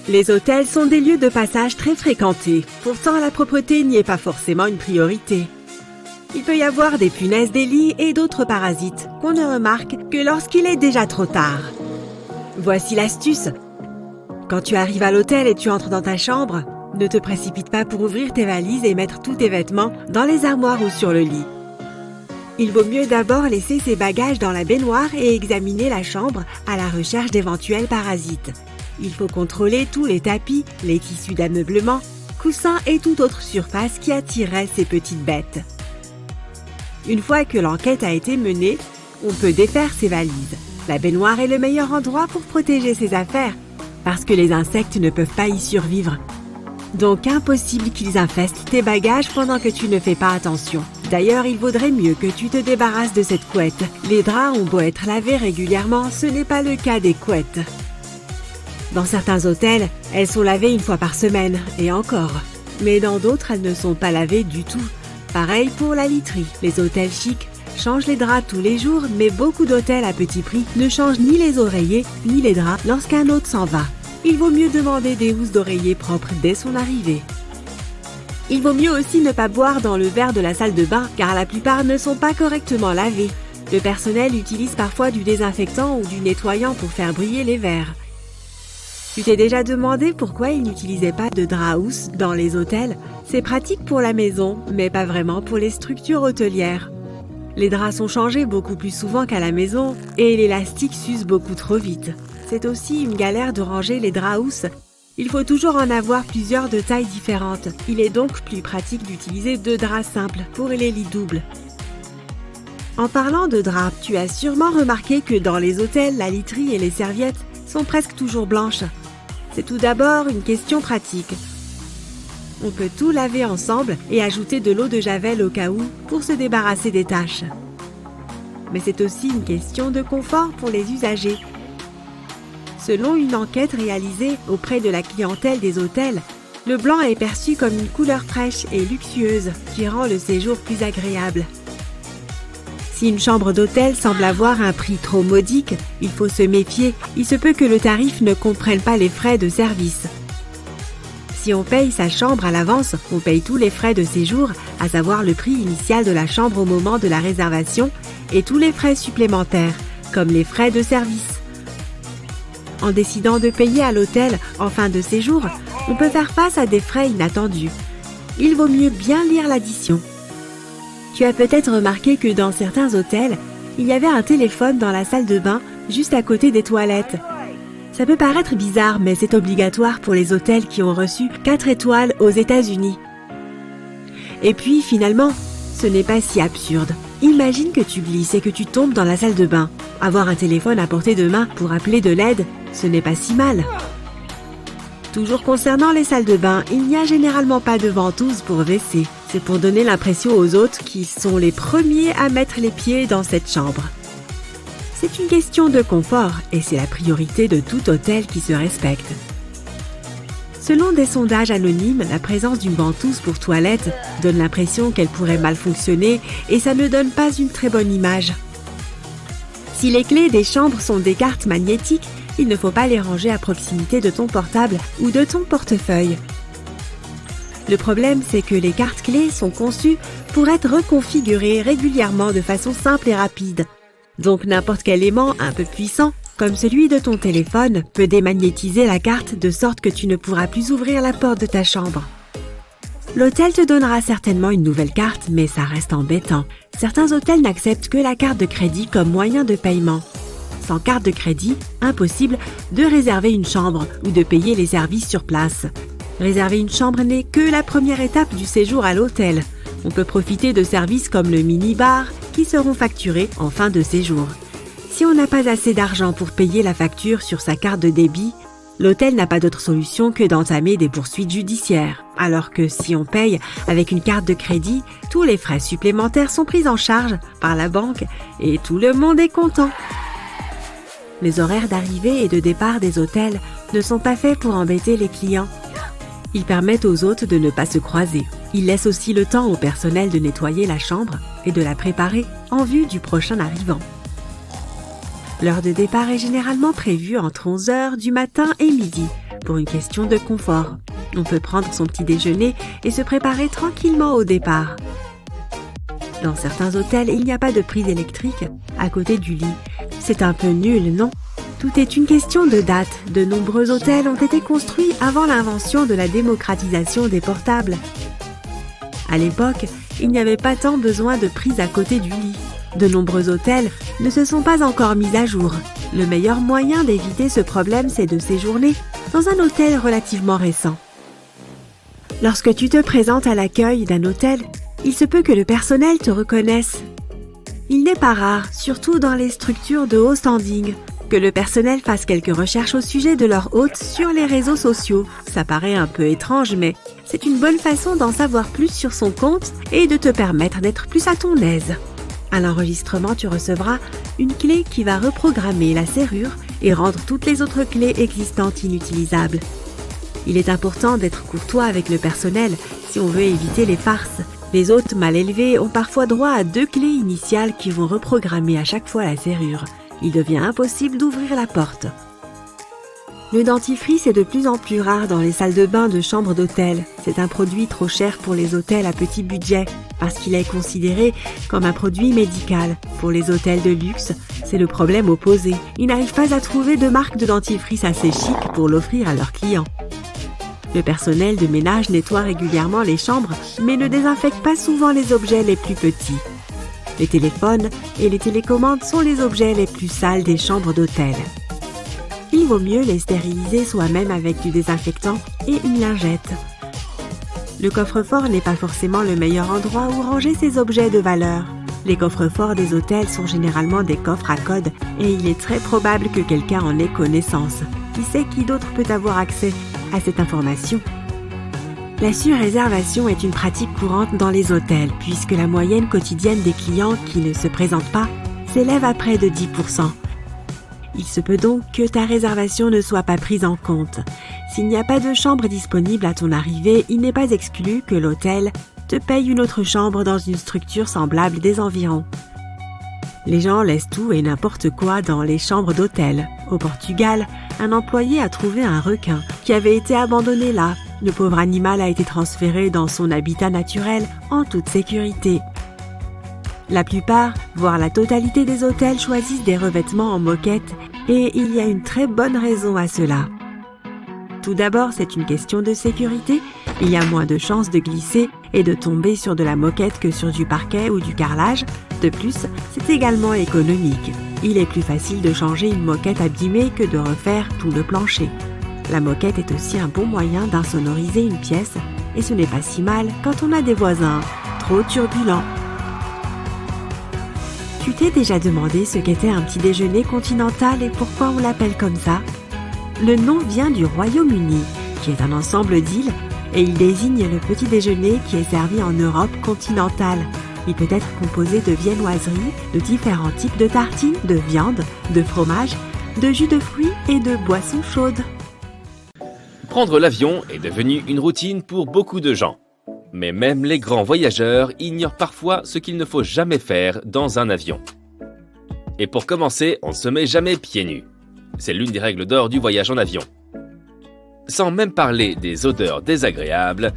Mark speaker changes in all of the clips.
Speaker 1: Les hôtels sont des lieux de passage très fréquentés. Pourtant, la propreté n'y est pas forcément une priorité. Il peut y avoir des punaises des lits et d'autres parasites qu'on ne remarque que lorsqu'il est déjà trop tard. Voici l'astuce. Quand tu arrives à l'hôtel et tu entres dans ta chambre, ne te précipite pas pour ouvrir tes valises et mettre tous tes vêtements dans les armoires ou sur le lit. Il vaut mieux d'abord laisser ses bagages dans la baignoire et examiner la chambre à la recherche d'éventuels parasites. Il faut contrôler tous les tapis, les tissus d'ameublement, coussins et toute autre surface qui attirerait ces petites bêtes. Une fois que l'enquête a été menée, on peut défaire ses valises. La baignoire est le meilleur endroit pour protéger ses affaires, parce que les insectes ne peuvent pas y survivre. Donc impossible qu'ils infestent tes bagages pendant que tu ne fais pas attention. D'ailleurs, il vaudrait mieux que tu te débarrasses de cette couette. Les draps ont beau être lavés régulièrement, ce n'est pas le cas des couettes. Dans certains hôtels, elles sont lavées une fois par semaine, et encore. Mais dans d'autres, elles ne sont pas lavées du tout. Pareil pour la literie. Les hôtels chics changent les draps tous les jours, mais beaucoup d'hôtels à petit prix ne changent ni les oreillers ni les draps lorsqu'un hôte s'en va. Il vaut mieux demander des housses d'oreiller propres dès son arrivée. Il vaut mieux aussi ne pas boire dans le verre de la salle de bain, car la plupart ne sont pas correctement lavés. Le personnel utilise parfois du désinfectant ou du nettoyant pour faire briller les verres. Tu t'es déjà demandé pourquoi ils n'utilisaient pas de drap housse dans les hôtels? C'est pratique pour la maison, mais pas vraiment pour les structures hôtelières. Les draps sont changés beaucoup plus souvent qu'à la maison et l'élastique s'use beaucoup trop vite. C'est aussi une galère de ranger les draps housses. Il faut toujours en avoir plusieurs de tailles différentes. Il est donc plus pratique d'utiliser 2 draps simples pour les lits doubles. En parlant de draps, tu as sûrement remarqué que dans les hôtels, la literie et les serviettes sont presque toujours blanches. C'est tout d'abord une question pratique. On peut tout laver ensemble et ajouter de l'eau de javel au cas où pour se débarrasser des taches. Mais c'est aussi une question de confort pour les usagers. Selon une enquête réalisée auprès de la clientèle des hôtels, le blanc est perçu comme une couleur fraîche et luxueuse qui rend le séjour plus agréable. Si une chambre d'hôtel semble avoir un prix trop modique, il faut se méfier. Il se peut que le tarif ne comprenne pas les frais de service. Si on paye sa chambre à l'avance, on paye tous les frais de séjour, à savoir le prix initial de la chambre au moment de la réservation et tous les frais supplémentaires, comme les frais de service. En décidant de payer à l'hôtel en fin de séjour, on peut faire face à des frais inattendus. Il vaut mieux bien lire l'addition. Tu as peut-être remarqué que dans certains hôtels, il y avait un téléphone dans la salle de bain juste à côté des toilettes. Ça peut paraître bizarre, mais c'est obligatoire pour les hôtels qui ont reçu 4 étoiles aux États-Unis. Et puis finalement, ce n'est pas si absurde. Imagine que tu glisses et que tu tombes dans la salle de bain. Avoir un téléphone à portée de main pour appeler de l'aide, ce n'est pas si mal. Toujours concernant les salles de bain, il n'y a généralement pas de ventouse pour WC. C'est pour donner l'impression aux hôtes qu'ils sont les premiers à mettre les pieds dans cette chambre. C'est une question de confort et c'est la priorité de tout hôtel qui se respecte. Selon des sondages anonymes, la présence d'une ventouse pour toilette donne l'impression qu'elle pourrait mal fonctionner et ça ne donne pas une très bonne image. Si les clés des chambres sont des cartes magnétiques, il ne faut pas les ranger à proximité de ton portable ou de ton portefeuille. Le problème, c'est que les cartes clés sont conçues pour être reconfigurées régulièrement de façon simple et rapide. Donc n'importe quel aimant un peu puissant, comme celui de ton téléphone, peut démagnétiser la carte de sorte que tu ne pourras plus ouvrir la porte de ta chambre. L'hôtel te donnera certainement une nouvelle carte, mais ça reste embêtant. Certains hôtels n'acceptent que la carte de crédit comme moyen de paiement. Sans carte de crédit, impossible de réserver une chambre ou de payer les services sur place. Réserver une chambre n'est que la première étape du séjour à l'hôtel. On peut profiter de services comme le mini-bar qui seront facturés en fin de séjour. Si on n'a pas assez d'argent pour payer la facture sur sa carte de débit, l'hôtel n'a pas d'autre solution que d'entamer des poursuites judiciaires. Alors que si on paye avec une carte de crédit, tous les frais supplémentaires sont pris en charge par la banque et tout le monde est content. Les horaires d'arrivée et de départ des hôtels ne sont pas faits pour embêter les clients. Ils permettent aux hôtes de ne pas se croiser. Ils laissent aussi le temps au personnel de nettoyer la chambre et de la préparer en vue du prochain arrivant. L'heure de départ est généralement prévue entre 11 heures du matin et midi, pour une question de confort. On peut prendre son petit déjeuner et se préparer tranquillement au départ. Dans certains hôtels, il n'y a pas de prise électrique à côté du lit. C'est un peu nul, non? Tout est une question de date. De nombreux hôtels ont été construits avant l'invention de la démocratisation des portables. À l'époque, il n'y avait pas tant besoin de prise à côté du lit. De nombreux hôtels ne se sont pas encore mis à jour. Le meilleur moyen d'éviter ce problème, c'est de séjourner dans un hôtel relativement récent. Lorsque tu te présentes à l'accueil d'un hôtel, il se peut que le personnel te reconnaisse. Il n'est pas rare, surtout dans les structures de haut standing, que le personnel fasse quelques recherches au sujet de leur hôte sur les réseaux sociaux. Ça paraît un peu étrange, mais c'est une bonne façon d'en savoir plus sur son compte et de te permettre d'être plus à ton aise. À l'enregistrement, tu recevras une clé qui va reprogrammer la serrure et rendre toutes les autres clés existantes inutilisables. Il est important d'être courtois avec le personnel si on veut éviter les farces. Les hôtes mal élevés ont parfois droit à 2 clés initiales qui vont reprogrammer à chaque fois la serrure. Il devient impossible d'ouvrir la porte. Le dentifrice est de plus en plus rare dans les salles de bain de chambres d'hôtel. C'est un produit trop cher pour les hôtels à petit budget, parce qu'il est considéré comme un produit médical. Pour les hôtels de luxe, c'est le problème opposé. Ils n'arrivent pas à trouver de marque de dentifrice assez chic pour l'offrir à leurs clients. Le personnel de ménage nettoie régulièrement les chambres, mais ne désinfecte pas souvent les objets les plus petits. Les téléphones et les télécommandes sont les objets les plus sales des chambres d'hôtel. Il vaut mieux les stériliser soi-même avec du désinfectant et une lingette. Le coffre-fort n'est pas forcément le meilleur endroit où ranger ces objets de valeur. Les coffres-forts des hôtels sont généralement des coffres à code et il est très probable que quelqu'un en ait connaissance. Qui sait qui d'autre peut avoir accès à cette information? La surréservation est une pratique courante dans les hôtels puisque la moyenne quotidienne des clients qui ne se présentent pas s'élève à près de 10%. Il se peut donc que ta réservation ne soit pas prise en compte. S'il n'y a pas de chambre disponible à ton arrivée, il n'est pas exclu que l'hôtel te paye une autre chambre dans une structure semblable des environs. Les gens laissent tout et n'importe quoi dans les chambres d'hôtel. Au Portugal, un employé a trouvé un requin qui avait été abandonné là. Le pauvre animal a été transféré dans son habitat naturel en toute sécurité. La plupart, voire la totalité des hôtels choisissent des revêtements en moquette et il y a une très bonne raison à cela. Tout d'abord, c'est une question de sécurité. Il y a moins de chances de glisser et de tomber sur de la moquette que sur du parquet ou du carrelage. De plus, c'est également économique. Il est plus facile de changer une moquette abîmée que de refaire tout le plancher. La moquette est aussi un bon moyen d'insonoriser une pièce et ce n'est pas si mal quand on a des voisins trop turbulents. Tu t'es déjà demandé ce qu'était un petit déjeuner continental et pourquoi on l'appelle comme ça? Le nom vient du Royaume-Uni, qui est un ensemble d'îles, et il désigne le petit déjeuner qui est servi en Europe continentale. Il peut être composé de viennoiseries, de différents types de tartines, de viande, de fromage, de jus de fruits et de boissons chaudes.
Speaker 2: Prendre l'avion est devenu une routine pour beaucoup de gens. Mais même les grands voyageurs ignorent parfois ce qu'il ne faut jamais faire dans un avion. Et pour commencer, on ne se met jamais pieds nus. C'est l'une des règles d'or du voyage en avion. Sans même parler des odeurs désagréables,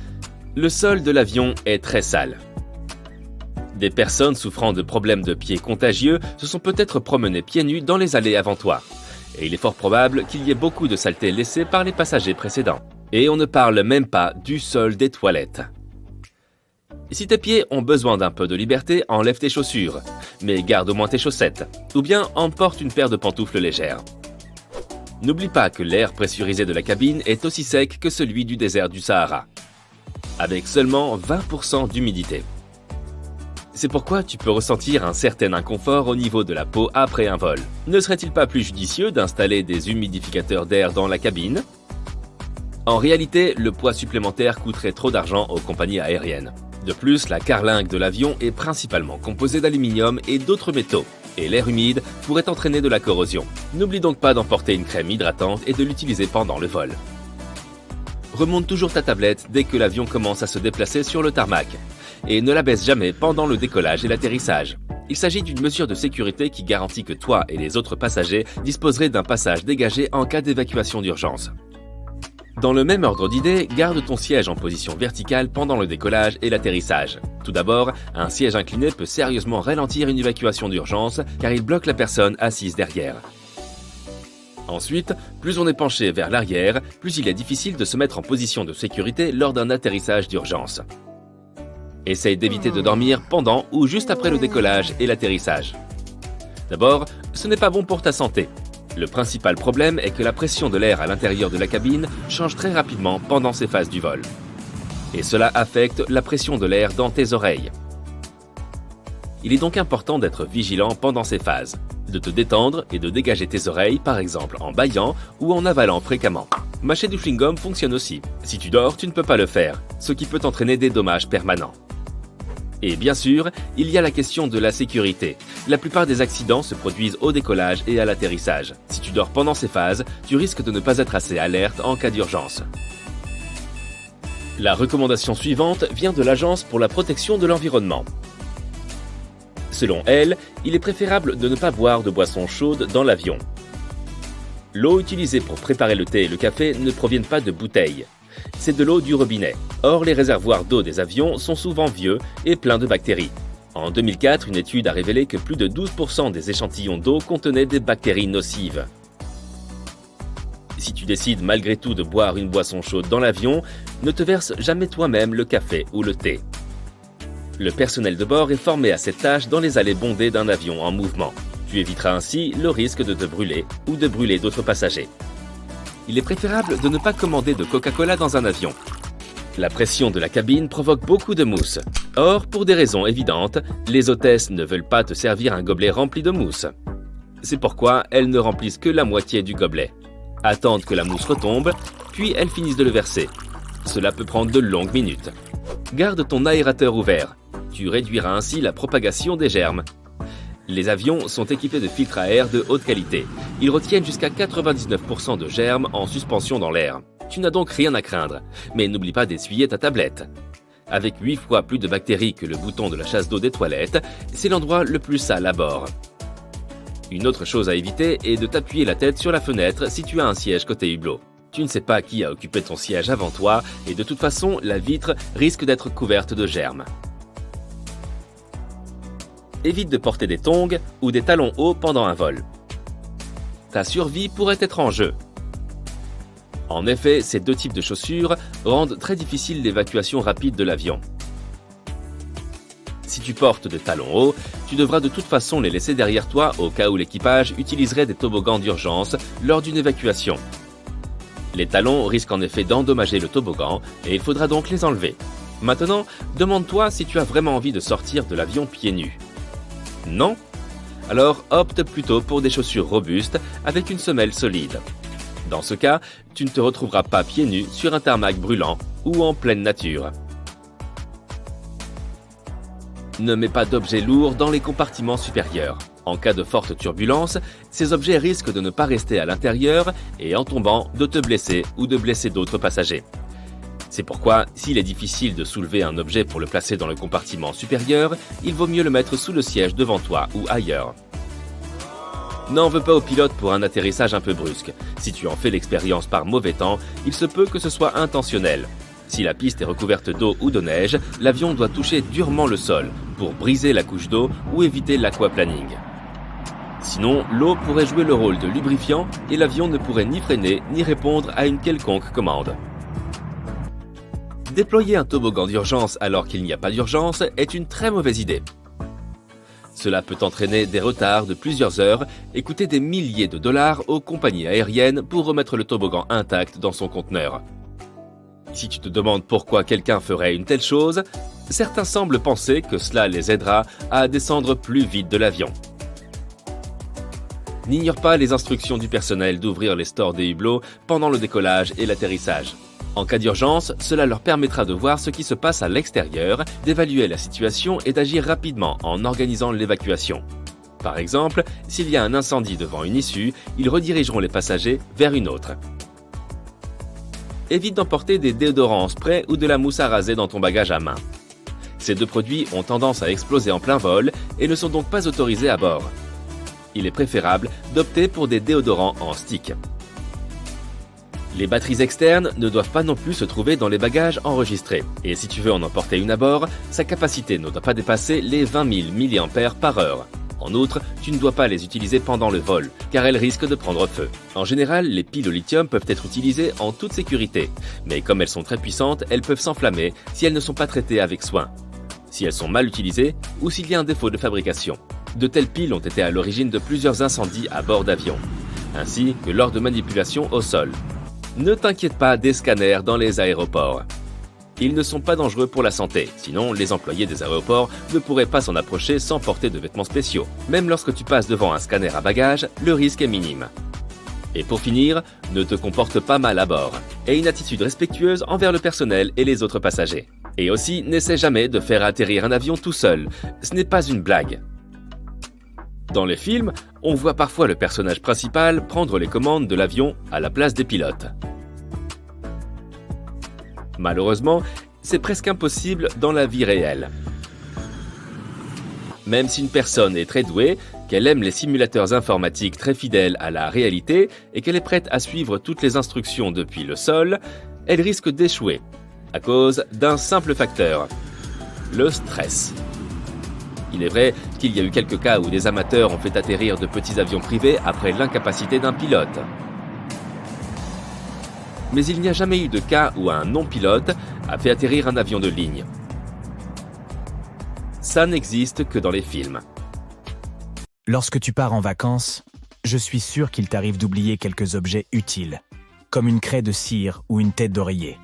Speaker 2: le sol de l'avion est très sale. Des personnes souffrant de problèmes de pieds contagieux se sont peut-être promenées pieds nus dans les allées avant toi. Et il est fort probable qu'il y ait beaucoup de saleté laissée par les passagers précédents. Et on ne parle même pas du sol des toilettes. Si tes pieds ont besoin d'un peu de liberté, enlève tes chaussures, mais garde au moins tes chaussettes, ou bien emporte une paire de pantoufles légères. N'oublie pas que l'air pressurisé de la cabine est aussi sec que celui du désert du Sahara, avec seulement 20% d'humidité. C'est pourquoi tu peux ressentir un certain inconfort au niveau de la peau après un vol. Ne serait-il pas plus judicieux d'installer des humidificateurs d'air dans la cabine? En réalité, le poids supplémentaire coûterait trop d'argent aux compagnies aériennes. De plus, la carlingue de l'avion est principalement composée d'aluminium et d'autres métaux, et l'air humide pourrait entraîner de la corrosion. N'oublie donc pas d'emporter une crème hydratante et de l'utiliser pendant le vol. Remonte toujours ta tablette dès que l'avion commence à se déplacer sur le tarmac, et ne la baisse jamais pendant le décollage et l'atterrissage. Il s'agit d'une mesure de sécurité qui garantit que toi et les autres passagers disposerez d'un passage dégagé en cas d'évacuation d'urgence. Dans le même ordre d'idée, garde ton siège en position verticale pendant le décollage et l'atterrissage. Tout d'abord, un siège incliné peut sérieusement ralentir une évacuation d'urgence car il bloque la personne assise derrière. Ensuite, plus on est penché vers l'arrière, plus il est difficile de se mettre en position de sécurité lors d'un atterrissage d'urgence. Essaye d'éviter de dormir pendant ou juste après le décollage et l'atterrissage. D'abord, ce n'est pas bon pour ta santé. Le principal problème est que la pression de l'air à l'intérieur de la cabine change très rapidement pendant ces phases du vol. Et cela affecte la pression de l'air dans tes oreilles. Il est donc important d'être vigilant pendant ces phases, de te détendre et de dégager tes oreilles, par exemple en bâillant ou en avalant fréquemment. Mâcher du chewing-gum fonctionne aussi. Si tu dors, tu ne peux pas le faire, ce qui peut entraîner des dommages permanents. Et bien sûr, il y a la question de la sécurité. La plupart des accidents se produisent au décollage et à l'atterrissage. Si tu dors pendant ces phases, tu risques de ne pas être assez alerte en cas d'urgence. La recommandation suivante vient de l'Agence pour la protection de l'environnement. Selon elle, il est préférable de ne pas boire de boissons chaudes dans l'avion. L'eau utilisée pour préparer le thé et le café ne proviennent pas de bouteilles. C'est de l'eau du robinet. Or, les réservoirs d'eau des avions sont souvent vieux et pleins de bactéries. En 2004, une étude a révélé que plus de 12% des échantillons d'eau contenaient des bactéries nocives. Si tu décides malgré tout de boire une boisson chaude dans l'avion, ne te verse jamais toi-même le café ou le thé. Le personnel de bord est formé à cette tâche dans les allées bondées d'un avion en mouvement. Tu éviteras ainsi le risque de te brûler ou de brûler d'autres passagers. Il est préférable de ne pas commander de Coca-Cola dans un avion. La pression de la cabine provoque beaucoup de mousse. Or, pour des raisons évidentes, les hôtesses ne veulent pas te servir un gobelet rempli de mousse. C'est pourquoi elles ne remplissent que la moitié du gobelet. Attendent que la mousse retombe, puis elles finissent de le verser. Cela peut prendre de longues minutes. Garde ton aérateur ouvert. Tu réduiras ainsi la propagation des germes. Les avions sont équipés de filtres à air de haute qualité. Ils retiennent jusqu'à 99% de germes en suspension dans l'air. Tu n'as donc rien à craindre, mais n'oublie pas d'essuyer ta tablette. Avec 8 fois plus de bactéries que le bouton de la chasse d'eau des toilettes, c'est l'endroit le plus sale à bord. Une autre chose à éviter est de t'appuyer la tête sur la fenêtre si tu as un siège côté hublot. Tu ne sais pas qui a occupé ton siège avant toi et de toute façon, la vitre risque d'être couverte de germes. Évite de porter des tongs ou des talons hauts pendant un vol. Ta survie pourrait être en jeu. En effet, ces deux types de chaussures rendent très difficile l'évacuation rapide de l'avion. Si tu portes des talons hauts, tu devras de toute façon les laisser derrière toi au cas où l'équipage utiliserait des toboggans d'urgence lors d'une évacuation. Les talons risquent en effet d'endommager le toboggan et il faudra donc les enlever. Maintenant, demande-toi si tu as vraiment envie de sortir de l'avion pieds nus. Non? Alors opte plutôt pour des chaussures robustes avec une semelle solide. Dans ce cas, tu ne te retrouveras pas pieds nus sur un tarmac brûlant ou en pleine nature. Ne mets pas d'objets lourds dans les compartiments supérieurs. En cas de forte turbulence, ces objets risquent de ne pas rester à l'intérieur et en tombant, de te blesser ou de blesser d'autres passagers. C'est pourquoi, s'il est difficile de soulever un objet pour le placer dans le compartiment supérieur, il vaut mieux le mettre sous le siège devant toi ou ailleurs. N'en veux pas au pilote pour un atterrissage un peu brusque. Si tu en fais l'expérience par mauvais temps, il se peut que ce soit intentionnel. Si la piste est recouverte d'eau ou de neige, l'avion doit toucher durement le sol pour briser la couche d'eau ou éviter l'aquaplaning. Sinon, l'eau pourrait jouer le rôle de lubrifiant et l'avion ne pourrait ni freiner ni répondre à une quelconque commande. Déployer un toboggan d'urgence alors qu'il n'y a pas d'urgence est une très mauvaise idée. Cela peut entraîner des retards de plusieurs heures et coûter des milliers de dollars aux compagnies aériennes pour remettre le toboggan intact dans son conteneur. Si tu te demandes pourquoi quelqu'un ferait une telle chose, certains semblent penser que cela les aidera à descendre plus vite de l'avion. N'ignore pas les instructions du personnel d'ouvrir les stores des hublots pendant le décollage et l'atterrissage. En cas d'urgence, cela leur permettra de voir ce qui se passe à l'extérieur, d'évaluer la situation et d'agir rapidement en organisant l'évacuation. Par exemple, s'il y a un incendie devant une issue, ils redirigeront les passagers vers une autre. Évite d'emporter des déodorants en spray ou de la mousse à raser dans ton bagage à main. Ces deux produits ont tendance à exploser en plein vol et ne sont donc pas autorisés à bord. Il est préférable d'opter pour des déodorants en stick. Les batteries externes ne doivent pas non plus se trouver dans les bagages enregistrés. Et si tu veux en emporter une à bord, sa capacité ne doit pas dépasser les 20 000 mAh par heure. En outre, tu ne dois pas les utiliser pendant le vol, car elles risquent de prendre feu. En général, les piles au lithium peuvent être utilisées en toute sécurité, mais comme elles sont très puissantes, elles peuvent s'enflammer si elles ne sont pas traitées avec soin, si elles sont mal utilisées ou s'il y a un défaut de fabrication. De telles piles ont été à l'origine de plusieurs incendies à bord d'avions, ainsi que lors de manipulations au sol. Ne t'inquiète pas des scanners dans les aéroports. Ils ne sont pas dangereux pour la santé, sinon les employés des aéroports ne pourraient pas s'en approcher sans porter de vêtements spéciaux. Même lorsque tu passes devant un scanner à bagages, le risque est minime. Et pour finir, ne te comporte pas mal à bord. Aie une attitude respectueuse envers le personnel et les autres passagers. Et aussi, n'essaie jamais de faire atterrir un avion tout seul. Ce n'est pas une blague. Dans les films, on voit parfois le personnage principal prendre les commandes de l'avion à la place des pilotes. Malheureusement, c'est presque impossible dans la vie réelle. Même si une personne est très douée, qu'elle aime les simulateurs informatiques très fidèles à la réalité et qu'elle est prête à suivre toutes les instructions depuis le sol, elle risque d'échouer à cause d'un simple facteur, le stress. Il est vrai qu'il y a eu quelques cas où des amateurs ont fait atterrir de petits avions privés après l'incapacité d'un pilote. Mais il n'y a jamais eu de cas où un non-pilote a fait atterrir un avion de ligne. Ça n'existe que dans les films.
Speaker 3: Lorsque tu pars en vacances, je suis sûr qu'il t'arrive d'oublier quelques objets utiles, comme une craie de cire ou une tête d'oreiller.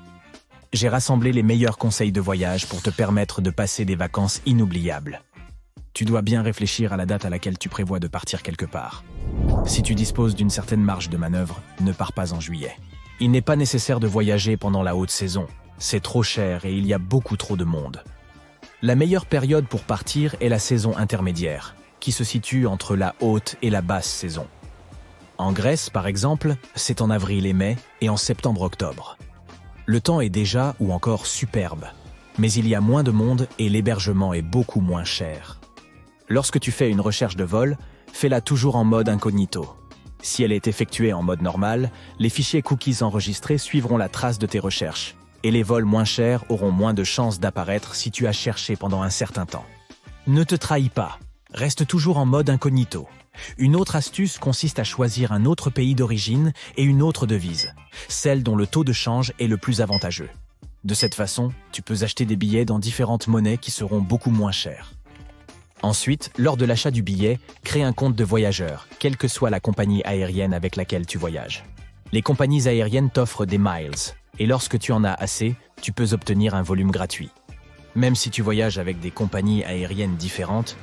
Speaker 3: J'ai rassemblé les meilleurs conseils de voyage pour te permettre de passer des vacances inoubliables. Tu dois bien réfléchir à la date à laquelle tu prévois de partir quelque part. Si tu disposes d'une certaine marge de manœuvre, ne pars pas en juillet. Il n'est pas nécessaire de voyager pendant la haute saison. C'est trop cher et il y a beaucoup trop de monde. La meilleure période pour partir est la saison intermédiaire, qui se situe entre la haute et la basse saison. En Grèce, par exemple, c'est en avril et mai et en septembre-octobre. Le temps est déjà ou encore superbe, mais il y a moins de monde et l'hébergement est beaucoup moins cher. Lorsque tu fais une recherche de vol, fais-la toujours en mode incognito. Si elle est effectuée en mode normal, les fichiers cookies enregistrés suivront la trace de tes recherches, et les vols moins chers auront moins de chances d'apparaître si tu as cherché pendant un certain temps. Ne te trahis pas, reste toujours en mode incognito. Une autre astuce consiste à choisir un autre pays d'origine et une autre devise, celle dont le taux de change est le plus avantageux. De cette façon, tu peux acheter des billets dans différentes monnaies qui seront beaucoup moins chères. Ensuite, lors de l'achat du billet, crée un compte de voyageur, quelle que soit la compagnie aérienne avec laquelle tu voyages. Les compagnies aériennes t'offrent des miles, et lorsque tu en as assez, tu peux obtenir un volume gratuit. Même si tu voyages avec des compagnies aériennes différentes,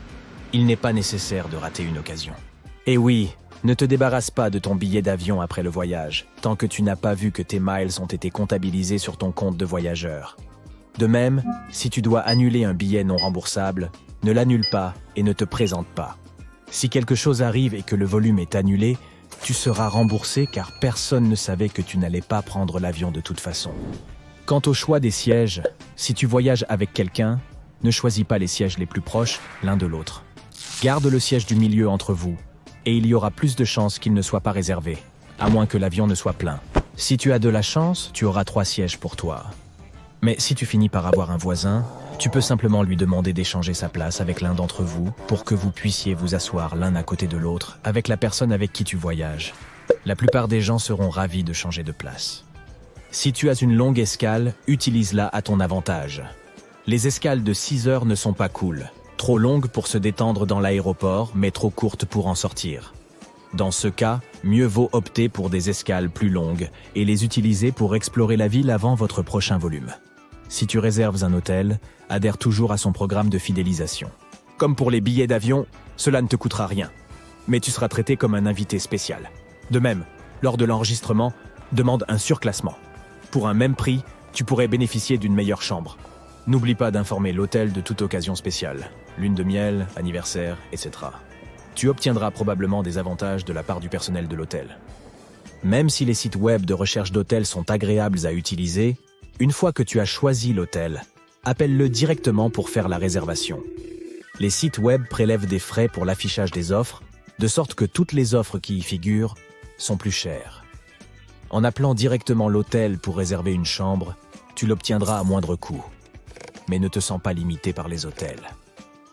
Speaker 3: il n'est pas nécessaire de rater une occasion. Et oui, ne te débarrasse pas de ton billet d'avion après le voyage, tant que tu n'as pas vu que tes miles ont été comptabilisés sur ton compte de voyageur. De même, si tu dois annuler un billet non remboursable, ne l'annule pas et ne te présente pas. Si quelque chose arrive et que le volume est annulé, tu seras remboursé car personne ne savait que tu n'allais pas prendre l'avion de toute façon. Quant au choix des sièges, si tu voyages avec quelqu'un, ne choisis pas les sièges les plus proches l'un de l'autre. Garde le siège du milieu entre vous, et il y aura plus de chances qu'il ne soit pas réservé, à moins que l'avion ne soit plein. Si tu as de la chance, tu auras 3 sièges pour toi. Mais si tu finis par avoir un voisin, tu peux simplement lui demander d'échanger sa place avec l'un d'entre vous pour que vous puissiez vous asseoir l'un à côté de l'autre avec la personne avec qui tu voyages. La plupart des gens seront ravis de changer de place. Si tu as une longue escale, utilise-la à ton avantage. Les escales de 6 heures ne sont pas cool. Trop longues pour se détendre dans l'aéroport, mais trop courtes pour en sortir. Dans ce cas, mieux vaut opter pour des escales plus longues et les utiliser pour explorer la ville avant votre prochain volume. Si tu réserves un hôtel, adhère toujours à son programme de fidélisation. Comme pour les billets d'avion, cela ne te coûtera rien, mais tu seras traité comme un invité spécial. De même, lors de l'enregistrement, demande un surclassement. Pour un même prix, tu pourrais bénéficier d'une meilleure chambre. N'oublie pas d'informer l'hôtel de toute occasion spéciale, lune de miel, anniversaire, etc. Tu obtiendras probablement des avantages de la part du personnel de l'hôtel. Même si les sites web de recherche d'hôtels sont agréables à utiliser, une fois que tu as choisi l'hôtel, appelle-le directement pour faire la réservation. Les sites web prélèvent des frais pour l'affichage des offres, de sorte que toutes les offres qui y figurent sont plus chères. En appelant directement l'hôtel pour réserver une chambre, tu l'obtiendras à moindre coût. Mais ne te sens pas limité par les hôtels.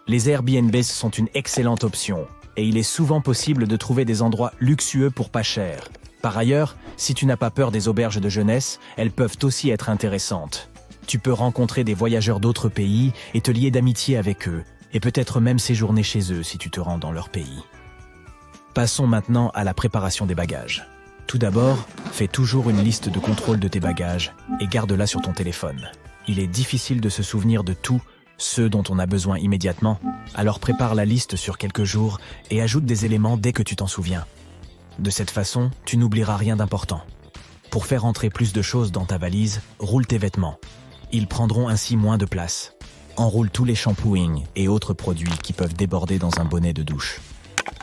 Speaker 3: Les Airbnb sont une excellente option et il est souvent possible de trouver des endroits luxueux pour pas cher. Par ailleurs, si tu n'as pas peur des auberges de jeunesse, elles peuvent aussi être intéressantes. Tu peux rencontrer des voyageurs d'autres pays et te lier d'amitié avec eux, et peut-être même séjourner chez eux si tu te rends dans leur pays. Passons maintenant à la préparation des bagages. Tout d'abord, fais toujours une liste de contrôle de tes bagages et garde-la sur ton téléphone. Il est difficile de se souvenir de tout, ceux dont on a besoin immédiatement, alors prépare la liste sur quelques jours et ajoute des éléments dès que tu t'en souviens. De cette façon, tu n'oublieras rien d'important. Pour faire entrer plus de choses dans ta valise, roule tes vêtements. Ils prendront ainsi moins de place. Enroule tous les shampooings et autres produits qui peuvent déborder dans un bonnet de douche.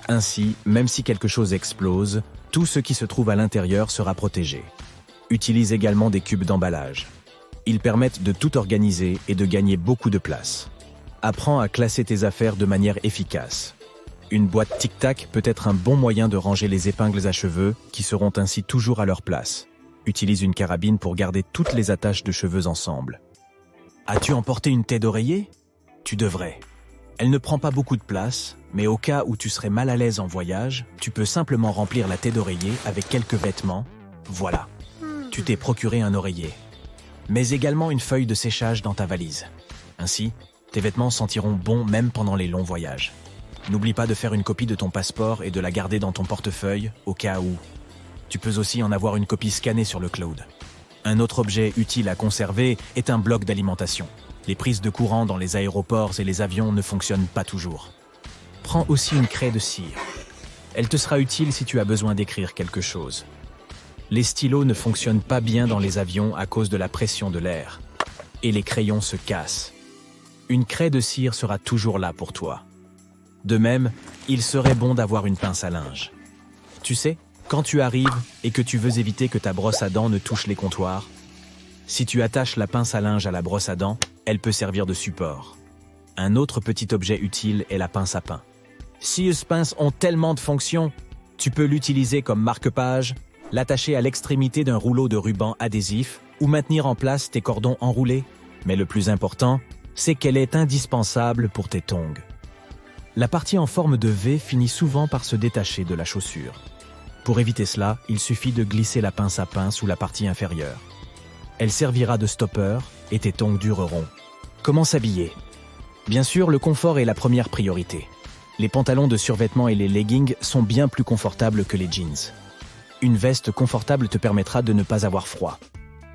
Speaker 3: Ainsi, même si quelque chose explose, tout ce qui se trouve à l'intérieur sera protégé. Utilise également des cubes d'emballage. Ils permettent de tout organiser et de gagner beaucoup de place. Apprends à classer tes affaires de manière efficace. Une boîte tic-tac peut être un bon moyen de ranger les épingles à cheveux qui seront ainsi toujours à leur place. Utilise une carabine pour garder toutes les attaches de cheveux ensemble. As-tu emporté une tête d'oreiller ? Tu devrais. Elle ne prend pas beaucoup de place, mais au cas où tu serais mal à l'aise en voyage, tu peux simplement remplir la tête d'oreiller avec quelques vêtements. Voilà, tu t'es procuré un oreiller. Mais également une feuille de séchage dans ta valise. Ainsi, tes vêtements sentiront bon même pendant les longs voyages. N'oublie pas de faire une copie de ton passeport et de la garder dans ton portefeuille, au cas où. Tu peux aussi en avoir une copie scannée sur le cloud. Un autre objet utile à conserver est un bloc d'alimentation. Les prises de courant dans les aéroports et les avions ne fonctionnent pas toujours. Prends aussi une craie de cire. Elle te sera utile si tu as besoin d'écrire quelque chose. Les stylos ne fonctionnent pas bien dans les avions à cause de la pression de l'air. Et les crayons se cassent. Une craie de cire sera toujours là pour toi. De même, il serait bon d'avoir une pince à linge. Tu sais, quand tu arrives et que tu veux éviter que ta brosse à dents ne touche les comptoirs, si tu attaches la pince à linge à la brosse à dents, elle peut servir de support. Un autre petit objet utile est la pince à pain. Ces pinces ont tellement de fonctions, tu peux l'utiliser comme marque-page, l'attacher à l'extrémité d'un rouleau de ruban adhésif ou maintenir en place tes cordons enroulés. Mais le plus important, c'est qu'elle est indispensable pour tes tongs. La partie en forme de V finit souvent par se détacher de la chaussure. Pour éviter cela, il suffit de glisser la pince à pain sous la partie inférieure. Elle servira de stopper et tes tongs dureront. Comment s'habiller ? Bien sûr, le confort est la première priorité. Les pantalons de survêtement et les leggings sont bien plus confortables que les jeans. Une veste confortable te permettra de ne pas avoir froid.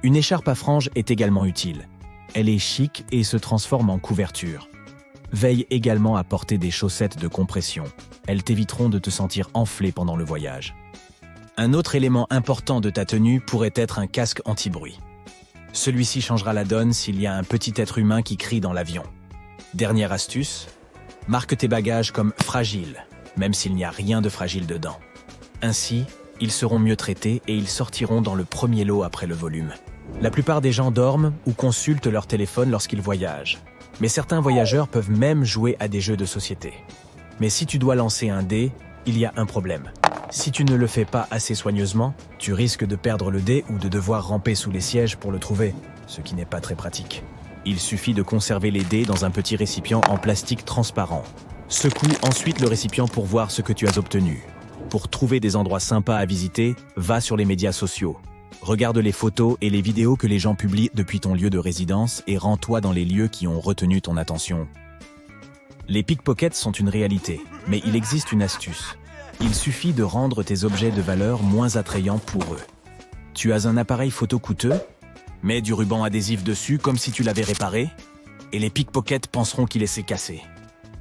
Speaker 3: Une écharpe à franges est également utile. Elle est chic et se transforme en couverture. Veille également à porter des chaussettes de compression. Elles t'éviteront de te sentir enflé pendant le voyage. Un autre élément important de ta tenue pourrait être un casque anti-bruit. Celui-ci changera la donne s'il y a un petit être humain qui crie dans l'avion. Dernière astuce, marque tes bagages comme fragiles, même s'il n'y a rien de fragile dedans. Ainsi, ils seront mieux traités et ils sortiront dans le premier lot après le volume. La plupart des gens dorment ou consultent leur téléphone lorsqu'ils voyagent. Mais certains voyageurs peuvent même jouer à des jeux de société. Mais si tu dois lancer un dé, il y a un problème. Si tu ne le fais pas assez soigneusement, tu risques de perdre le dé ou de devoir ramper sous les sièges pour le trouver, ce qui n'est pas très pratique. Il suffit de conserver les dés dans un petit récipient en plastique transparent. Secoue ensuite le récipient pour voir ce que tu as obtenu. Pour trouver des endroits sympas à visiter, va sur les médias sociaux. Regarde les photos et les vidéos que les gens publient depuis ton lieu de résidence et rends-toi dans les lieux qui ont retenu ton attention. Les pickpockets sont une réalité, mais il existe une astuce. Il suffit de rendre tes objets de valeur moins attrayants pour eux. Tu as un appareil photo coûteux ? Mets du ruban adhésif dessus comme si tu l'avais réparé, et les pickpockets penseront qu'il s'est cassé.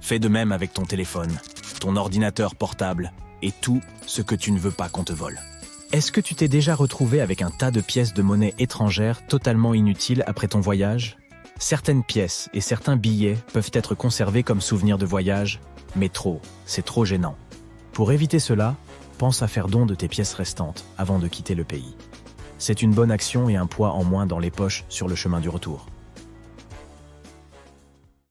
Speaker 3: Fais de même avec ton téléphone, ton ordinateur portable et tout ce que tu ne veux pas qu'on te vole. Est-ce que tu t'es déjà retrouvé avec un tas de pièces de monnaie étrangères totalement inutiles après ton voyage ? Certaines pièces et certains billets peuvent être conservés comme souvenirs de voyage, mais c'est trop gênant. Pour éviter cela, pense à faire don de tes pièces restantes avant de quitter le pays. C'est une bonne action et un poids en moins dans les poches sur le chemin du retour.